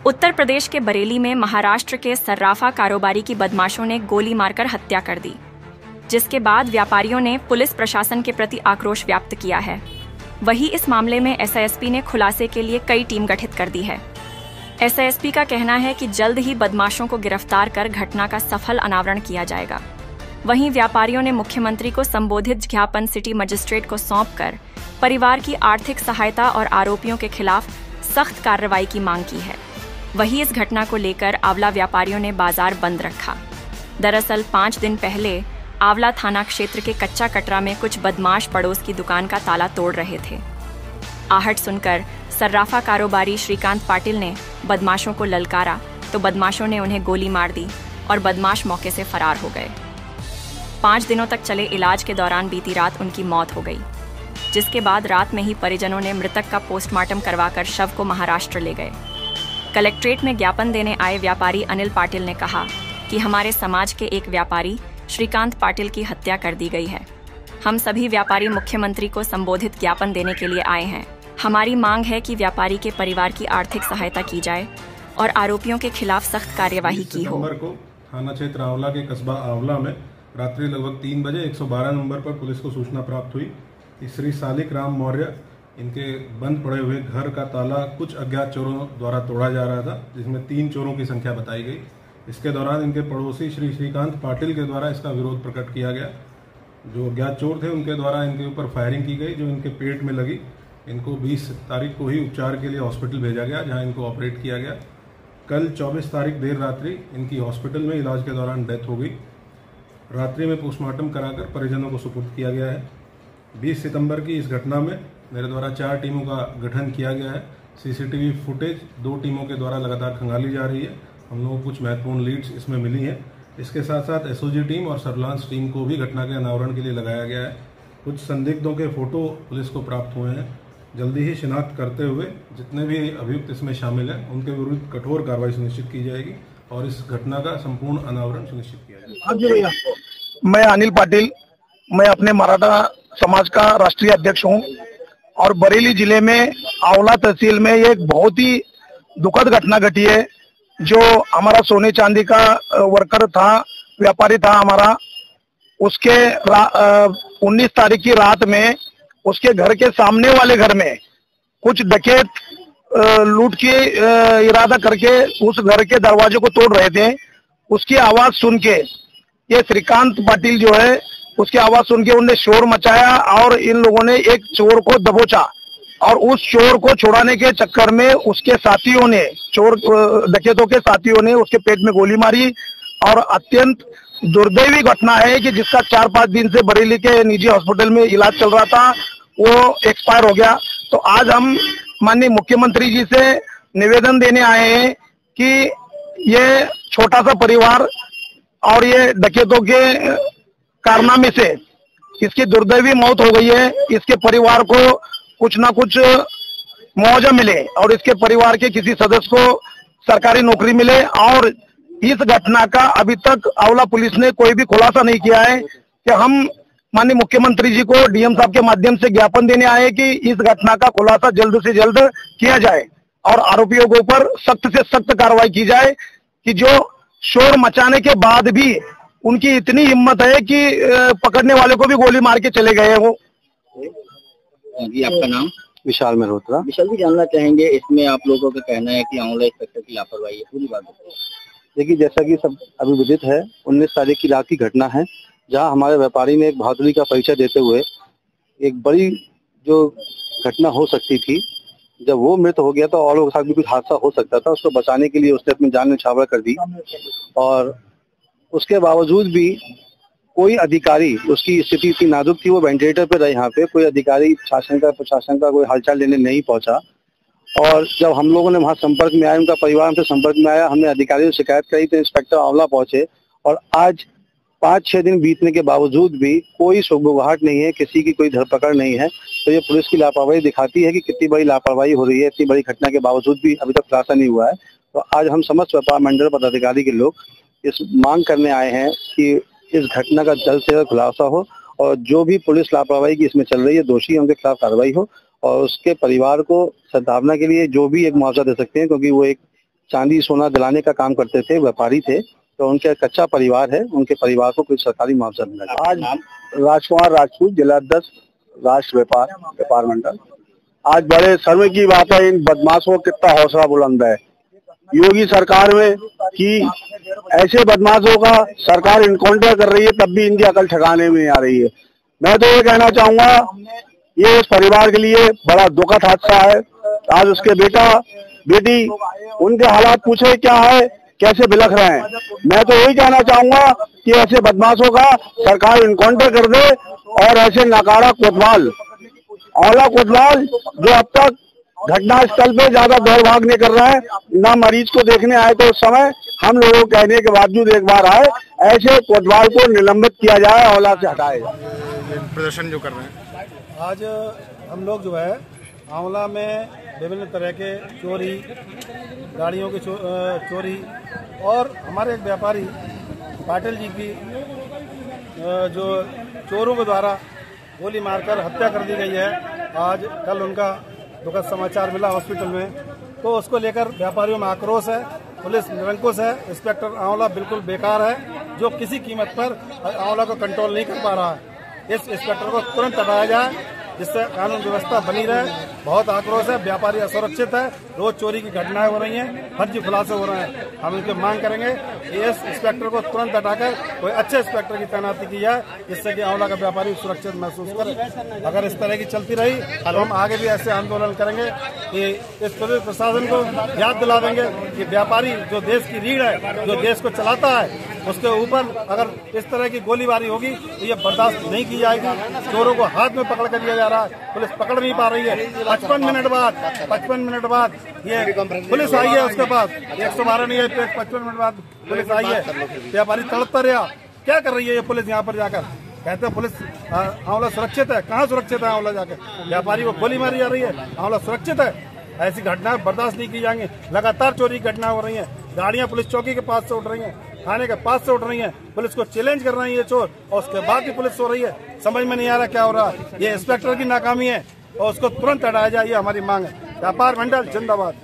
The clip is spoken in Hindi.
उत्तर प्रदेश के बरेली में महाराष्ट्र के सर्राफा कारोबारी की बदमाशों ने गोली मारकर हत्या कर दी, जिसके बाद व्यापारियों ने पुलिस प्रशासन के प्रति आक्रोश व्यक्त किया है। वहीं इस मामले में एसआईएसपी ने खुलासे के लिए कई टीम गठित कर दी है। एसआईएसपी का कहना है कि जल्द ही बदमाशों को गिरफ्तार कर घटना का सफल अनावरण किया जाएगा। वहीं व्यापारियों ने मुख्यमंत्री को संबोधित ज्ञापन सिटी मजिस्ट्रेट को सौंपकर परिवार की आर्थिक सहायता और आरोपियों के खिलाफ सख्त कार्रवाई की मांग की है। वहीं इस घटना को लेकर आंवला व्यापारियों ने बाजार बंद रखा। दरअसल 5 दिन पहले आंवला थाना क्षेत्र के कच्चा कटरा में कुछ बदमाश पड़ोस की दुकान का ताला तोड़ रहे थे। आहट सुनकर सर्राफा कारोबारी श्रीकांत पाटिल ने बदमाशों को ललकारा तो बदमाशों ने उन्हें गोली मार दी और बदमाश मौके से फरार हो गए। 5 दिनों तक चले इलाज के दौरान बीती रात उनकी मौत हो गई, जिसके बाद रात में ही परिजनों ने मृतक का पोस्टमार्टम करवाकर शव को महाराष्ट्र ले गए। कलेक्ट्रेट में ज्ञापन देने आए व्यापारी अनिल पाटिल ने कहा कि हमारे समाज के एक व्यापारी श्रीकांत पाटिल की हत्या कर दी गई है। हम सभी व्यापारी मुख्यमंत्री को संबोधित ज्ञापन देने के लिए आए हैं। हमारी मांग है कि व्यापारी के परिवार की आर्थिक सहायता की जाए और आरोपियों के खिलाफ सख्त कार्यवाही की हो। को थाना क्षेत्र आंवला के कस्बा आंवला में रात्रि लगभग 3 बजे 112 नंबर पर पुलिस को सूचना प्राप्त हुई कि श्री सालिक राम मौर्य इनके बंद पड़े हुए घर का ताला कुछ अज्ञात चोरों द्वारा तोड़ा जा रहा था, जिसमें 3 चोरों की संख्या बताई गई। इसके दौरान इनके पड़ोसी श्री श्रीकांत पाटिल के द्वारा इसका विरोध प्रकट किया गया। जो अज्ञात चोर थे उनके द्वारा इनके ऊपर फायरिंग की गई, जो इनके पेट में लगी। इनको 20 तारीख को ही उपचार के लिए हॉस्पिटल भेजा गया, जहां इनको ऑपरेट किया गया। कल 24 तारीख देर रात्रि इनकी हॉस्पिटल में इलाज के दौरान डेथ हो गई। रात्रि में पोस्टमार्टम कराकर परिजनों को सुपुर्द किया गया है। 20 सितंबर की इस घटना में मेरे द्वारा 4 टीमों का गठन किया गया है। सीसीटीवी फुटेज 2 टीमों के द्वारा लगातार खंगाली जा रही है। हम लोगों को कुछ महत्वपूर्ण लीड्स इसमें मिली हैं। इसके साथ साथ एसओजी टीम और सर्विलांस टीम को भी घटना के अनावरण के लिए लगाया गया है। कुछ संदिग्धों के फोटो पुलिस को प्राप्त हुए हैं। जल्दी ही शिनाख्त करते हुए जितने भी अभियुक्त इसमें शामिल हैं उनके विरुद्ध कठोर कार्रवाई सुनिश्चित की जाएगी और इस घटना का संपूर्ण अनावरण सुनिश्चित किया जाएगा। मैं अनिल पाटिल, मैं अपने मराठा समाज का राष्ट्रीय अध्यक्ष हूं और बरेली जिले में आंवला तहसील में एक बहुत ही दुखद घटना घटी है। जो हमारा सोने चांदी का वर्कर था, व्यापारी था हमारा, उसके 19 तारीख की रात में उसके घर के सामने वाले घर में कुछ डकैत लूट के इरादा करके उस घर के दरवाजे को तोड़ रहे थे। उसकी आवाज सुन के ये श्रीकांत पाटिल जो है, उसकी आवाज सुन के उन्होंने शोर मचाया और इन लोगों ने एक चोर को दबोचा और उस चोर को छुड़ाने के चक्कर में उसके साथियों ने, चोर डकैतों के साथियों ने उसके पेट में गोली मारी। और अत्यंत दुर्दैवी घटना है कि जिसका 4-5 दिन से बरेली के निजी हॉस्पिटल में इलाज चल रहा था, वो एक्सपायर हो गया। तो आज हम माननीय मुख्यमंत्री जी से निवेदन देने आए हैं कि ये छोटा सा परिवार और ये डकैतों के कारनामे से इसकी दुर्दैवी मौत हो गई है, इसके परिवार को कुछ ना कुछ मुआवजा मिले और इसके परिवार के किसी सदस्य को सरकारी नौकरी मिले। और इस घटना का अभी तक आंवला पुलिस ने कोई भी खुलासा नहीं किया है। कि हम माननीय मुख्यमंत्री जी को डीएम साहब के माध्यम से ज्ञापन देने आए कि इस घटना का खुलासा जल्द से जल्द किया जाए और आरोपियों के ऊपर सख्त से सख्त कार्रवाई की जाए कि जो शोर मचाने के बाद भी उनकी इतनी हिम्मत है कि पकड़ने वाले को भी गोली मार के चले गए हैं वो। जी, आपका नाम? विशाल मल्होत्रा। विशाल जी, जानना चाहेंगे इसमें आप लोगों का कहना है कि आंवला इंस्पेक्टर की लापरवाही है, पूरी बात बताइए। देखिए, जैसा कि सब अभी विदित है, 19 तारीख की रात की घटना है, जहां हमारे व्यापारी ने एक बहादुरी का परिचय देते हुए एक बड़ी जो घटना हो सकती थी, जब वो मृत हो गया तो और लोगों के साथ भी कुछ हादसा हो सकता था। उसको बचाने के लिए उसने अपनी जान न्यौछावर कर दी और उसके बावजूद भी कोई अधिकारी, उसकी स्थिति इतनी नाजुक थी, वो वेंटिलेटर पे रहे। यहाँ पे कोई अधिकारी प्रशासन का कोई हालचाल लेने नहीं पहुंचा। और जब हम लोगों ने वहाँ संपर्क में आए, उनका परिवार हमसे संपर्क में आया, हमने अधिकारियों से शिकायत करी तो इंस्पेक्टर आंवला पहुंचे और आज 5-6 दिन बीतने के बावजूद भी कोई सुगबुगाहट नहीं है, किसी की कोई धरपकड़ नहीं है। तो ये पुलिस की लापरवाही दिखाती है कि कितनी बड़ी लापरवाही हो रही है। इतनी बड़ी घटना के बावजूद भी अभी तक खुलासा नहीं हुआ है। तो आज हम समस्त व्यापार मंडल पदाधिकारी के लोग इस मांग करने आए हैं कि इस घटना का जल्द से जल्द खुलासा हो और जो भी पुलिस लापरवाही की इसमें चल रही है, दोषी है, उनके खिलाफ कार्रवाई हो और उसके परिवार को सद्भावना के लिए जो भी एक मुआवजा दे सकते हैं, क्योंकि वो एक चांदी सोना दिलाने का काम करते थे, व्यापारी थे, तो उनके कच्चा परिवार है, उनके परिवार को कोई सरकारी मुआवजा मिला। आज राजकुमार राजपूत, जिलाध्यक्ष राष्ट्र व्यापार मंडल। आज बड़े शर्म की बात है, इन बदमाशों को कितना हौसला बुलंद है योगी सरकार में कि ऐसे बदमाशों का सरकार इनकाउंटर कर रही है, तब भी इनकी अकल ठिकाने में आ रही है। मैं तो ये कहना चाहूंगा, ये इस परिवार के लिए बड़ा दुखद हादसा है। आज उसके बेटा बेटी, उनके हालात पूछे क्या है, कैसे बिलख रहे हैं। मैं तो यही कहना चाहूंगा कि ऐसे बदमाशों का सरकार इनकाउंटर कर दे और ऐसे नकारा कोतवाल, आंवला कोतवाल जो अब तक घटना स्थल पे ज्यादा दौड़ भाग नहीं कर रहा है, ना मरीज को देखने आए तो उस समय हम लोगों के कहने के बावजूद एक बार आए, ऐसे कोतवाल को निलंबित किया जाए, आंवला से हटाए जाए। प्रदर्शन जो कर रहे हैं आज हम लोग जो है आंवला में विभिन्न तरह के चोरी, गाड़ियों की चोरी और हमारे एक व्यापारी पाटिल जी की जो चोरों के द्वारा गोली मारकर हत्या कर दी गई है। आज कल उनका दुखद समाचार मिला हॉस्पिटल में, तो उसको लेकर व्यापारियों में आक्रोश है। पुलिस निरंकुश है, इंस्पेक्टर आंवला बिल्कुल बेकार है, जो किसी कीमत पर आंवला को कंट्रोल नहीं कर पा रहा है। इस इंस्पेक्टर को तुरंत हटाया जाए, जिससे कानून व्यवस्था बनी रहे। बहुत आक्रोश है, व्यापारी असुरक्षित है, रोज चोरी की घटनाएं हो रही हैं, फर्जी खुलासे हो रहे हैं। हम इनकी मांग करेंगे कि इस इंस्पेक्टर को तुरंत हटाकर कोई अच्छे इंस्पेक्टर की तैनाती की जाए, जिससे कि आंवला का व्यापारी सुरक्षित महसूस करे। अगर इस तरह की चलती रही तो हम आगे भी ऐसे आंदोलन करेंगे कि इस पुलिस प्रशासन को याद दिला देंगे कि व्यापारी जो देश की रीढ़ है, जो देश को चलाता है, उसके ऊपर अगर इस तरह की गोलीबारी होगी तो ये बर्दाश्त नहीं की जाएगी। चोरों को हाथ में पकड़ कर लिया जा रहा है, पुलिस पकड़ नहीं पा रही है। 55 मिनट बाद ये पुलिस आई है, उसके पास 112 नहीं है, 55 मिनट बाद पुलिस आई है। व्यापारी तड़पता रहा, क्या कर रही है ये पुलिस यहाँ पर जाकर? कहते हैं पुलिस आंवला सुरक्षित है। कहाँ सुरक्षित है आंवला? जाकर व्यापारी को गोली मारी जा रही है, आंवला सुरक्षित है? ऐसी घटनाएं बर्दाश्त नहीं की जाएंगी। लगातार चोरी की घटना हो रही है, गाड़ियां पुलिस चौकी के पास से उठ रही हैं, थाने के पास से उठ रही हैं, पुलिस को चैलेंज कर रही है चोर, और उसके बाद भी पुलिस हो रही है। समझ में नहीं आ रहा क्या हो रहा है। ये इंस्पेक्टर की नाकामी है और उसको तुरंत हटाया जाए, ये हमारी मांग है। व्यापार मंडल जिंदाबाद।